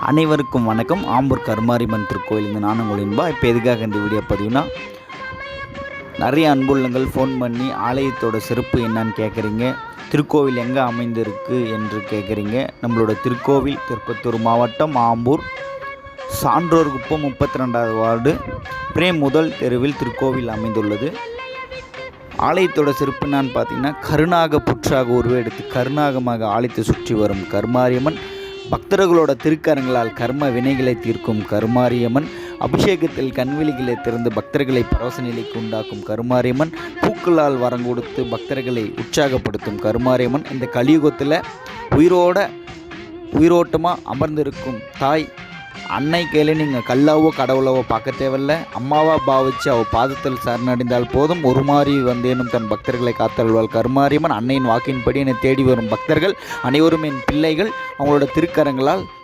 அனைவருக்கும் வணக்கம். ஆம்பூர் கருமாரியம்மன் திருக்கோயிலேருந்து நான் உங்கள் இன்பா. இப்போ எதுக்காக இந்த வீடியோ பதிவுனா, நிறைய அன்புள்ளங்கள் ஃபோன் பண்ணி ஆலயத்தோட சிறப்பு என்னன்னு கேட்குறீங்க, திருக்கோவில் எங்கே அமைந்திருக்கு என்று கேட்குறீங்க. நம்மளோட திருக்கோவில் திருப்பத்தூர் மாவட்டம் ஆம்பூர் சான்றோர் குப்பம் 32வது வார்டு பிரேம் முதல் தெருவில் திருக்கோவில் அமைந்துள்ளது. ஆலயத்தோட சிறப்பு என்னான்னு பார்த்தீங்கன்னா, கருநாக புற்றாக உருவெடுத்து கருநாகமாக ஆலயத்தை சுற்றி வரும் கருமாரியம்மன், பக்தர்களோட திருக்கரங்களால் கர்ம வினைகளை தீர்க்கும் கருமாரியம்மன், அபிஷேகத்தில் கண்வெளிகளை திறந்து பக்தர்களை பரவச நிலைக்கு உண்டாக்கும் கருமாரியம்மன், பூக்களால் வரம் கொடுத்து பக்தர்களை உற்சாகப்படுத்தும் கருமாரியம்மன், இந்த கலியுகத்தில் உயிரோட்டமாக அமர்ந்திருக்கும் தாய் அன்னை கையில் நீங்கள் கல்லாவோ கடவுளாவோ பார்க்க தேவையில்ல, அம்மாவா பாவிச்சு அவள் பாதத்தில் சரணடைந்தால் போதும். ஒரு மாறி வந்தேனும் தன் பக்தர்களை காத்தல்வாள் கருமாரியம்மன். அன்னையின் வாக்கின்படி என்னை தேடி வரும் பக்தர்கள் அனைவரும் என் பிள்ளைகள். அவங்களோட திருக்கரங்களால்